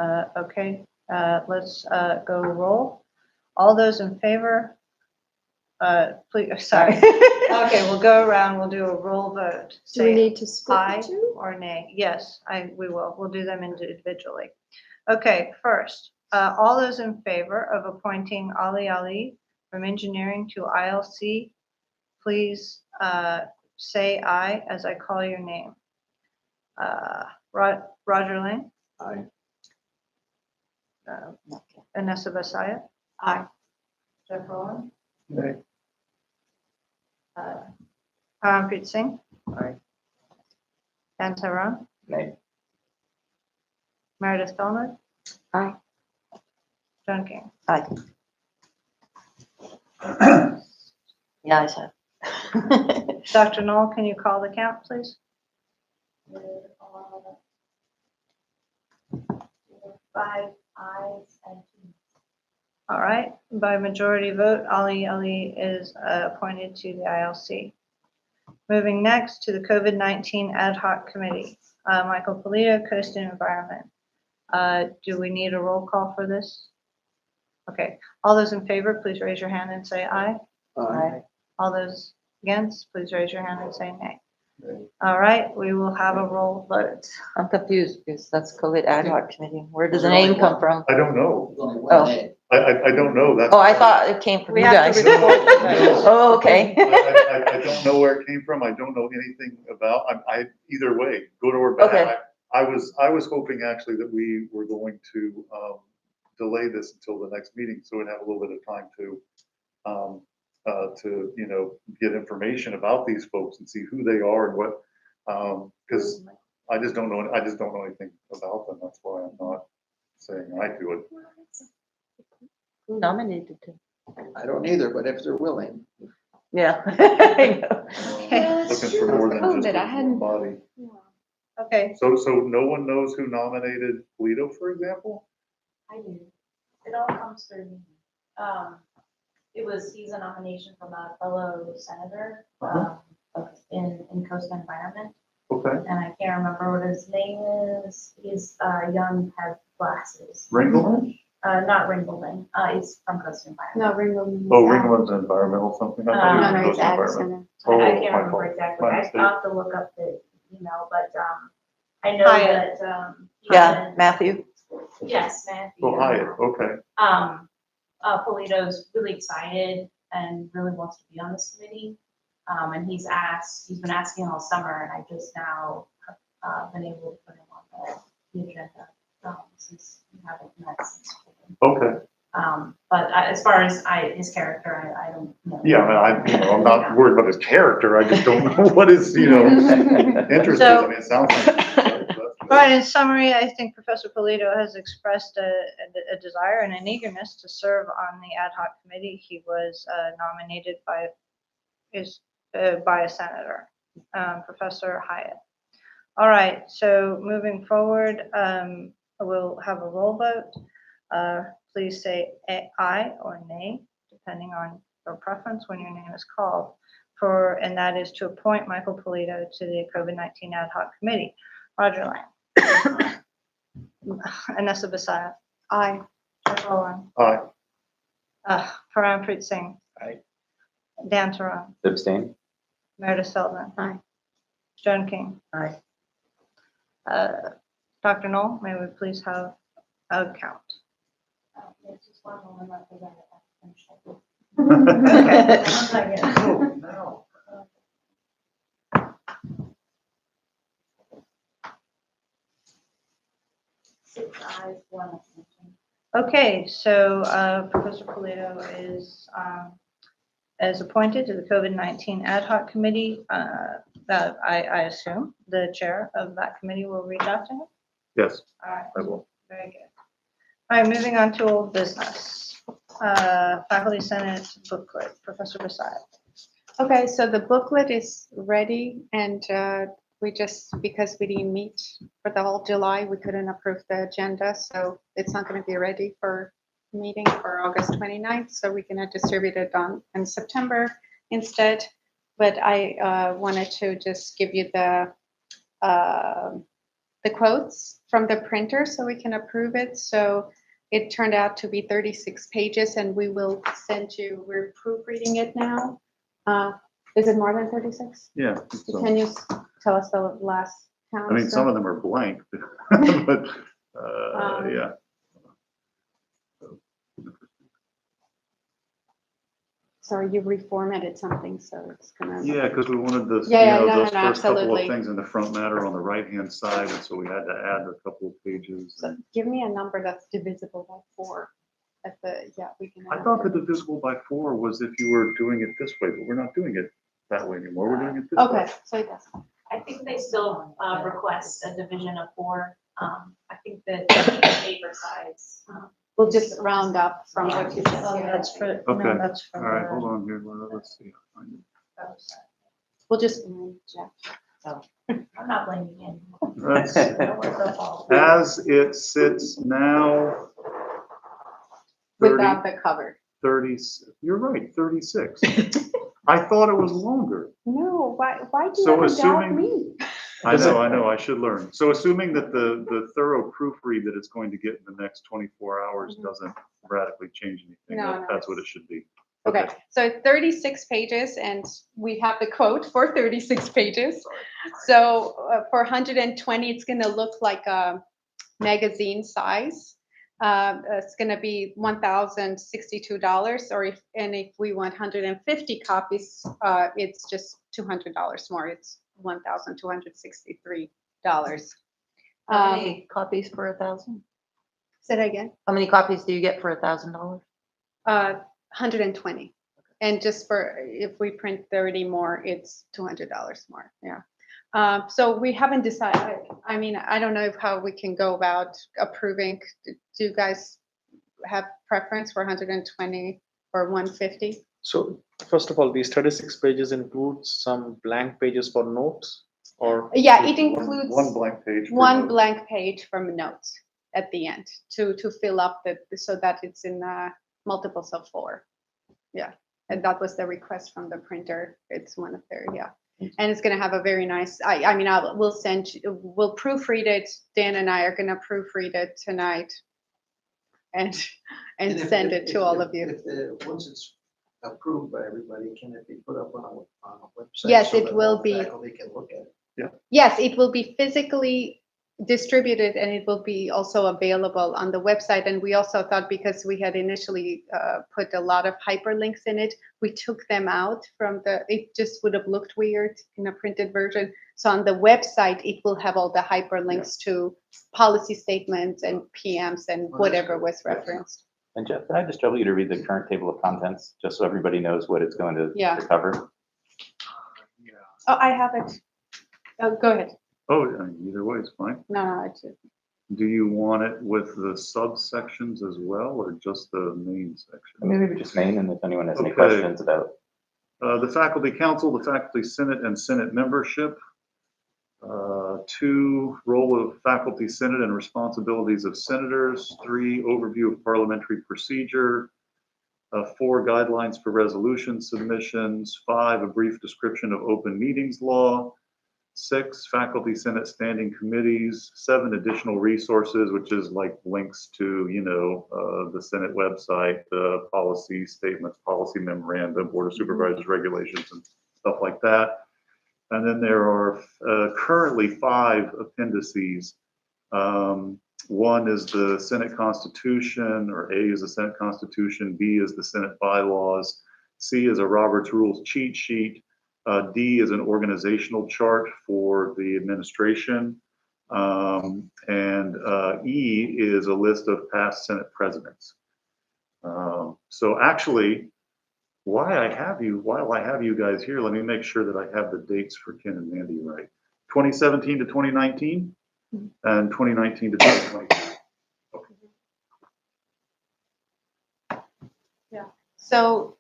Okay, let's go roll. All those in favor? Please, sorry. Okay, we'll go around, we'll do a roll vote. Do we Say need to split aye the two? or nay? Yes, we will. We'll do them individually. Okay, first, all those in favor of appointing Ali from engineering to ILC, please say aye as I call your name. Roger Lane, Aye. Vanessa Basaya, Aye. Jeff Rowland, Harmanpreet Singh. Aye. Dan Taran. Nay. Meredith Feldman. Aye. John King. Aye. Yeah, I said. Dr. Knoll, can you call the count, please? Five ayes and two. All right, by majority vote, Ali Ali is appointed to the ILC. Moving next to the COVID-19 Ad Hoc Committee. Michael Polito, Coast and Environment. Do we need a roll call for this? Okay, all those in favor, please raise your hand and say aye. Aye. All those against, please raise your hand and say nay. All right, we will have a roll vote. I'm confused because that's COVID ad hoc committee. Where does the name come from? I don't know. There's only Oh. one name. I don't know. That's. Oh, I thought it came from We you have guys. to report you guys. Oh, okay. I don't know where it came from. I don't know anything about, either way, good or bad. Okay. I was hoping actually that we were going to, delay this until the next meeting, so we'd have a little bit of time to, get information about these folks and see who they are and what, because I just don't know anything about them. That's why I'm not saying I do it. Who nominated to? I don't either, but if they're willing. Yeah. I know. Looking for more than just COVID, I one hadn't- body. Okay, So no one knows who nominated Polito, for example? I do. It all comes through me. He's a nomination from a fellow senator, in Coast and Environment. Okay. And I can't remember what his name is. He's young, has glasses. Ringgold? Not Ringgolding. He's from Coast and Environment. No, Ringgold. Oh, Ringgold's environmental something. I thought he was No, no, Coast it's Ag Environment. Center. I Oh, can't my remember fault. exactly. My I mistake. will have to look up the email, but I know Hyatt. that. Yeah, Matthew. Yes, Matthew. Oh, Hyatt, okay. Polito's really excited and really wants to be on this committee. And he's been asking all summer, and I just now been able to put him on the agenda since we haven't met since. Okay. But as far as his character, I don't know. Yeah, I'm not worried about his character. I just don't know what his, interest is. I mean, it sounds like. all right, in summary, I think Professor Polito has expressed a desire and an eagerness to serve on the ad hoc committee. He was nominated by a senator, Professor Hyatt. All right, so moving forward, we'll have a roll vote. Please say aye or nay, depending on your preference when your name is called. And that is to appoint Michael Polito to the COVID-19 ad hoc committee. Roger Lang. Anessa Basaya. Aye. Jeff Owen. Aye. Harmanpreet Singh. Aye. Dan Taran. Abstain? Meredith Feldman. Aye. Joan King. Aye. Dr. Knoll, may we please have a count? There's just one more left, I gotta finish it. Oh, no. 6 ayes, 1 abstention. Okay, so Professor Polito is appointed to the COVID-19 ad hoc committee. That I assume the chair of that committee will reach out to him. Yes, All right, I will. very good. All right, moving on to old business. Faculty Senate booklet, Professor Basaya. Okay, so the booklet is ready and we just, because we didn't meet for the whole July, we couldn't approve the agenda. So it's not going to be ready for meeting for August 29th. So we're going to distribute it in September instead. But I wanted to just give you the quotes from the printer so we can approve it. So it turned out to be 36 pages and we will send you, we're proofreading it now. Is it more than 36? Yeah. So, Can you tell us the last count? I mean, some of them are blank, but, yeah. Sorry, you reformatted something, so it's gonna. Yeah, because we wanted this, Yeah, those no, first couple absolutely. of things in the front matter on the right-hand side, and so we had to add a couple of pages. So give me a number that's divisible by 4. at the, yeah, we can. I thought the divisible by 4 was if you were doing it this way, but we're not doing it that way anymore. We're doing it this way. Okay, so it does. I think they still request a division of 4. I think that paper size. We'll just round up from what you said. Oh, Yeah. that's for, Okay. no, that's for. All right, hold on here. Well, let's see. I'll find it. We'll just, Jeff. I'm not blaming you. That's- No one's their fault. As it sits now, 30, Without the cover. 30, you're right, 36. I thought it was longer. No, why do So you doubt assuming- me? I know, I should learn. So assuming that the thorough proofread that it's going to get in the next 24 hours Mhm. doesn't radically change anything, No, no, that's what it it's- should be. Okay, so 36 pages, and we have the quote for 36 pages. So for 120, it's gonna look like a magazine size. It's gonna be $1,062, or if we want 150 copies, it's just $200 more. It's $1,263. How many copies for 1,000? Say that again. How many copies do you get for $1,000? 120. And just for, if we print 30 more, it's $200 more, yeah. So we haven't decided, I mean, I don't know how we can go about approving. Do you guys have preference for 120 or 150? So first of all, these 36 pages includes some blank pages for notes or? Yeah, it includes One blank page. for one notes. blank page from notes at the end to fill up so that it's in multiples of 4. Yeah, and that was the request from the printer. It's one of their, yeah. And it's gonna have a very nice, I mean, we'll proofread it. Dan and I are gonna proofread it tonight and send it to all of you. Once it's approved by everybody, can it be put up on a website? Yes, so it that will all be. Faculty can look at it. Yes, it will be physically distributed, and it will be also available on the website. And we also thought, because we had initially put a lot of hyperlinks in it, we took them out from it just would have looked weird in a printed version. So on the website, it will have all the hyperlinks to policy statements and PMs and that's whatever good. was Yeah. referenced. And Jeff, can I just trouble you to read the current table of contents, just so everybody knows what it's going to Yeah. to cover? Yeah. Oh, I have it. Oh, go ahead. Oh, either way is fine. No, it's Do you want it with the subsections as well, or just the main I section? mean, maybe just name, and if anyone has any Okay. questions about. The faculty council, the faculty senate and senate membership. 2, role of faculty senate and responsibilities of senators. 3, overview of parliamentary procedure. 4, guidelines for resolution submissions. 5, a brief description of open meetings law. 6, faculty senate standing committees. 7, additional resources, which is like links to, the Senate website, the policy statements, policy memoranda, board of supervisors regulations, and stuff like that. And then there are currently 5 appendices. 1 is the Senate Constitution, or A is the Senate Constitution, B is the Senate bylaws, C is a Robert's Rules cheat sheet, D is an organizational chart for the administration, and E is a list of past Senate presidents. So actually, while I have you guys here, let me make sure that I have the dates for Ken and Mandy right. 2017 to 2019 and 2019 to 2020. So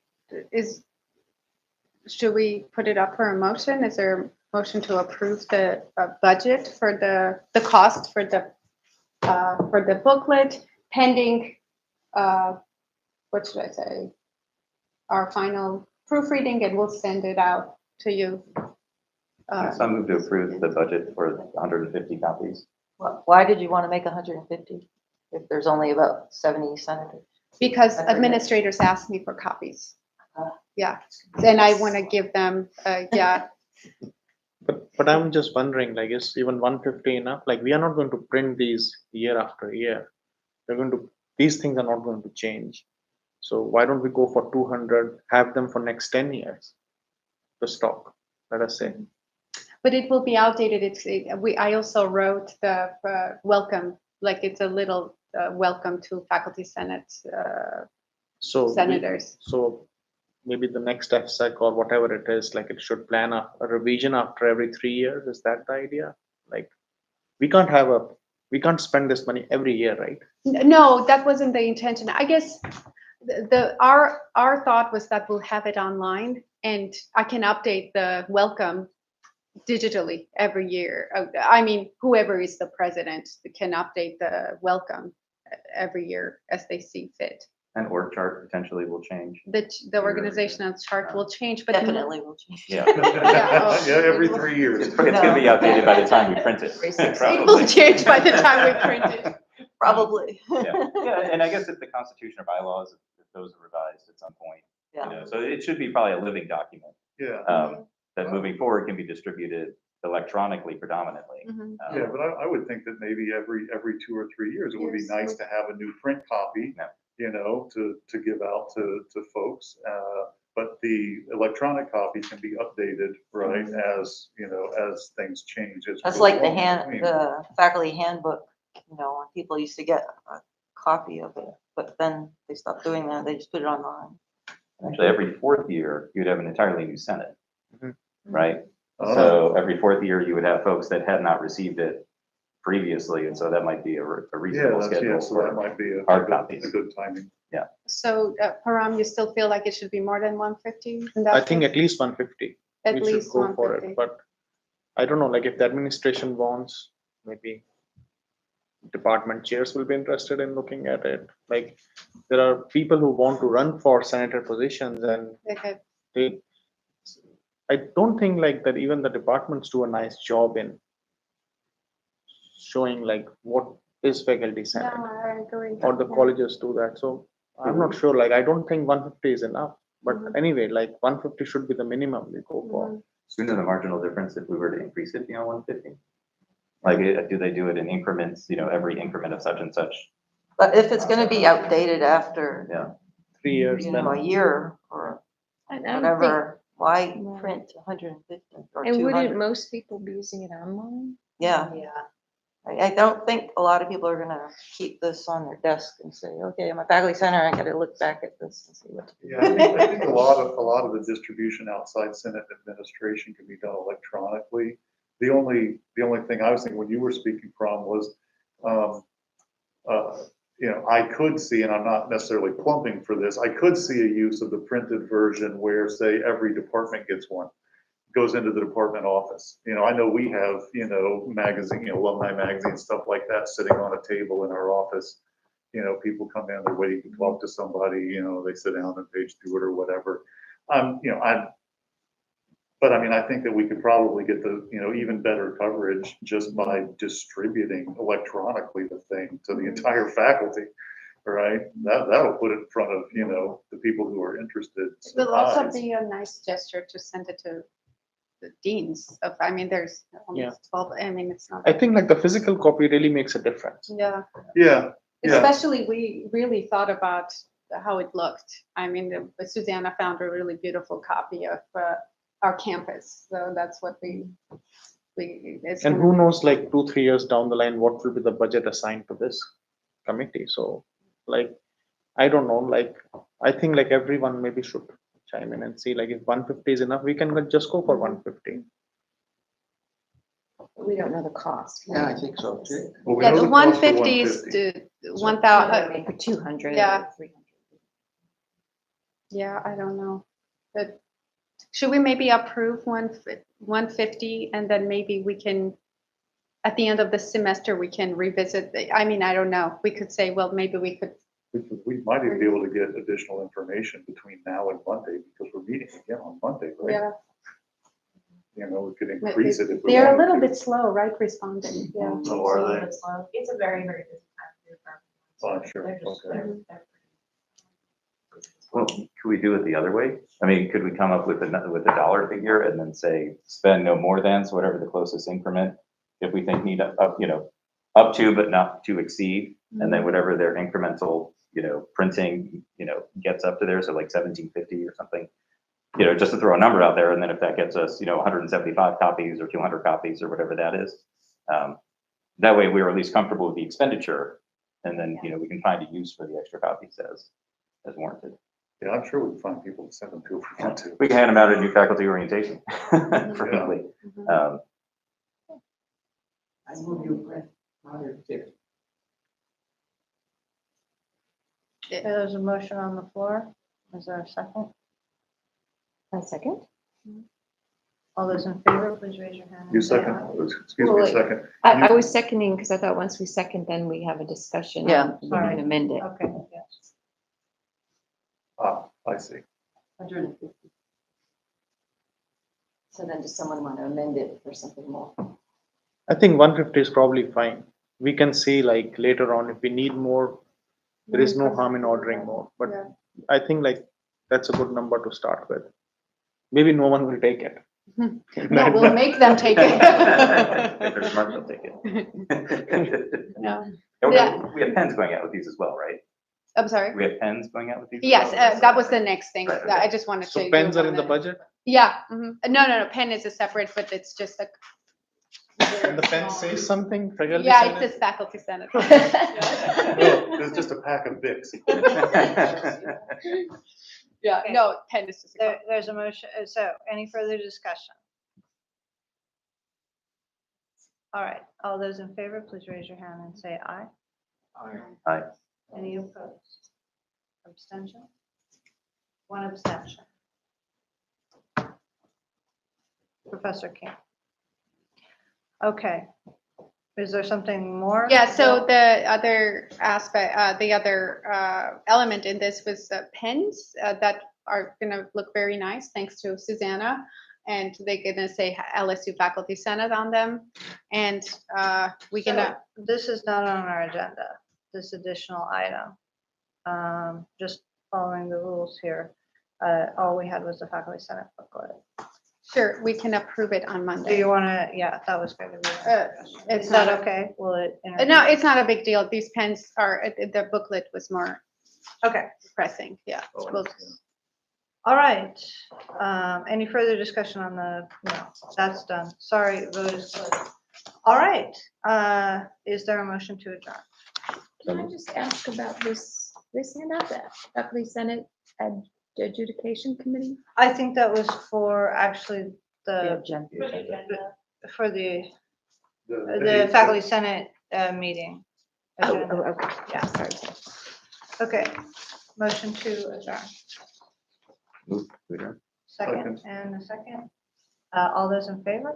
should we put it up for a motion? Is there a motion to approve the budget for the cost for the booklet pending, what should I say? Our final proofreading, and we'll send it out to you. So I move to approve the budget for 150 copies. Why did you want to make 150 if there's only about 70 senators? Because administrators asked me for copies. Yeah, and I want to give them, yeah. But I'm just wondering, like, is even 150 enough? Like, we are not going to print these year after year. These things are not going to change. So why don't we go for 200, have them for next 10 years, the stock, let us say. But it will be outdated. I also wrote the welcome, like it's a little welcome to faculty senate So. we- senators. So maybe the next FSEC or whatever it is, like it should plan a revision after every 3 years. Is that the idea? Like, we can't spend this money every year, right? No, that wasn't the intention. I guess our thought was that we'll have it online and I can update the welcome digitally every year. I mean, whoever is the president can update the welcome every year as they see fit. And org chart potentially will change. The organizational chart will change, but Definitely will change. Yeah. Yeah, Yeah, every 3 years. It's gonna be outdated by the time we print it. it will change by the time we print it. Probably. Yeah, and I guess if the constitution or bylaws, if those are revised at some point, you Yeah. know, so it should be probably a living document. Yeah. That moving forward can be distributed electronically predominantly. Mhm. Yeah, but I would think that maybe every 2 or 3 years, it would be Years. nice to have a new print copy, Yeah. you know, to give out to folks. But the electronic copy can be updated, right, as, you know, as things change. as we That's go like the along. I mean, the faculty handbook, you know, when people used to get a copy of it, but then they stopped doing that. They just put it online. Actually, every fourth year, you'd have an entirely new Senate, Mhm. right? Oh. So every fourth year, you would have folks that had not received it previously, and so that might be a Yeah, reasonable schedule so that for. might be hard copies. a good timing. So, Param, you still feel like it should be more than 150? I think at least 150. At We should least go for 150. it, but I don't know, like if the administration wants, maybe department chairs will be interested in looking at it. Like, there are people who want to run for senator positions and Okay. they, I don't think like that even the departments do a nice job in showing like what is faculty No, senate, I agree. or the Yeah. colleges do that. So I'm not sure, like, I don't think 150 is enough, but Mhm. anyway, like 150 should be the minimum we go for. Mhm. Sooner the marginal difference if we were to increase it beyond 150? Like, do they do it in increments, you know, every increment of such and such? But if it's gonna be outdated after, Yeah. 3 years you then. know, a year or And I would think, whatever, why Right. print 150 or and wouldn't 200? most people be using it online? Yeah, I don't think a lot of people are gonna keep this on their desk and say, okay, I'm a faculty center, I gotta look back at this and see what to do. Yeah, I think a lot of the distribution outside Senate administration can be done electronically. The only thing I was thinking when you were speaking from was, you know, I could see, and I'm not necessarily plumping for this, I could see a use of the printed version where, say, every department gets one, goes into the department office. You know, I know we have, you know, magazine, you know, alumni magazine, stuff like that sitting on a table in our office. You know, people come in, they're waiting to talk to somebody, you know, they sit down and page through it or whatever. You know, but I mean, I think that we could probably get the, you know, even better coverage just by distributing electronically the thing to the entire faculty, right? That'll put it in front of, you know, the people who are interested. It will also eyes. be a nice gesture to send it to the deans of, I mean, there's almost 12, I mean, it's not. I think like the physical copy really makes a difference. Yeah, Yeah, yeah. especially we really thought about how it looked. I mean, Susanna found a really beautiful copy of our campus, so that's what we. It's And gonna who be- knows, like 2-3 years down the line, what will be the budget assigned to this committee? So like, I don't know, like, I think like everyone maybe should chime in and see like if 150 is enough, we can just go for 150. We don't know the cost. Yeah, I think so too. Well, we Yeah, know the the cost for 150 is 150. to 1,000. For 200 Yeah. or 300. Yeah, I don't know, but should we maybe approve 150 and then maybe we can, at the end of the semester, we can revisit, I mean, I don't know, we could say, well, maybe we could, We might even be able to get additional information between now and Monday because we're meeting again on Monday, right? yeah. You know, we could increase it if we They're a wanted little to. bit slow, right, responding, yeah. Oh, are they? It's slow. It's a very, very busy time of year for everyone. Oh, sure, They're just- okay. Mhm. they're Well, could we do it the other way? I mean, could we come up with a dollar figure and then say, spend no more than, so whatever the closest increment, if we think need up, you know, up to, but not to exceed, and then whatever their incremental, you know, printing, you know, gets up to there, so like 1750 or something, you know, just to throw a number out there, and then if that gets us, you know, 175 copies or 200 copies or whatever that is, that way we're at least comfortable with the expenditure, And then, we can find a use for the extra copies as warranted. Yeah, I'm sure we can find people to send them to if we want to. We can hand them out at a new faculty orientation frequently. Mhm. I move you print 150. There's a motion on the floor. Is there a second? A second? All those in favor, please raise your hand. You and say second, aye. excuse me a Wait. second. I was seconding because I thought once we second, then we have a discussion. Yeah. and we can amend it. Okay, yes. Ah, I see. 150. So then does someone want to amend it for something more? I think 150 is probably fine. We can see like later on if we need more, there is no harm in ordering more, but Yeah. I think like that's a good number to start with. Maybe no one will take it. No, we'll make them take If it. they're smart, they'll take it. No, And Yeah. we have pens going out with these as well, right? I'm sorry. We have pens going out with these? as Yes, well? that was the next thing. Right, that I okay. just wanted to. So do pens are in on the that. budget? Yeah. No, pen is a separate, but it's just a. And the pen says something? Faculty Yeah, Senate? it says faculty senate. No, there's just a pack of Vicks. Yeah, Okay. no, pen is just. There's a motion. So any further discussion? All right, all those in favor, please raise your hand and say aye. Aye. Any opposed? Abstention? One abstention. Professor King. Okay. Is there something more? Yeah, so the other aspect, the other element in this was pens that are gonna look very nice, thanks to Susanna. And they're gonna say LSU Faculty Senate on them. And we So, can, this is not on our agenda, this additional item. Just following the rules here. All we had was the faculty senate booklet. sure, we can approve it on Do Monday. you want to, yeah, that was going to be. It's Is that not, okay? Will it? no, it's not a big deal. These pens are, the booklet was more Okay, pressing, yeah. Oh, I We'll- all right. Any further discussion on no, that's done. Sorry, vote is closed. All right, is there a motion to adjourn? Can I just ask about this handout, that faculty senate adjudication committee? I think that was for actually The the, agenda. for the faculty senate meeting. agenda. Okay. Yeah. Sorry. Okay, motion to adjourn. Move to adjourn. Second and a second. All those in favor?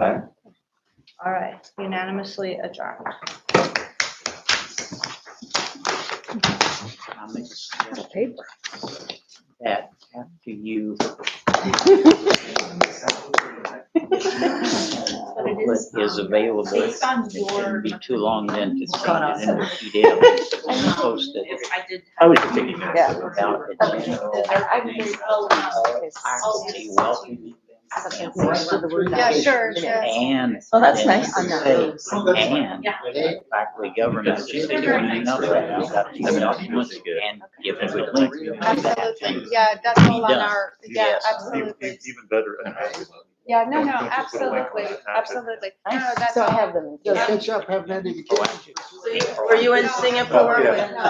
Aye. All right, unanimously adjourned. I'll make Got a paper. that after you what is available, it'd be too long then to change it into PDF and post it. I was thinking about it. Faculty welcome. Yeah, sure, yeah. And. Oh, that's then nice. And faculty government is doing enough right now, got these documents and give us a link to that. Absolutely, yeah, that's all on done. our, yeah, Yes. absolutely. Even better. Yeah, no, Don't just put a link on absolutely, it, have it. absolutely. No, that's So I all. have them. Yeah, catch up, have an ending. Were you in Singapore Yeah. with?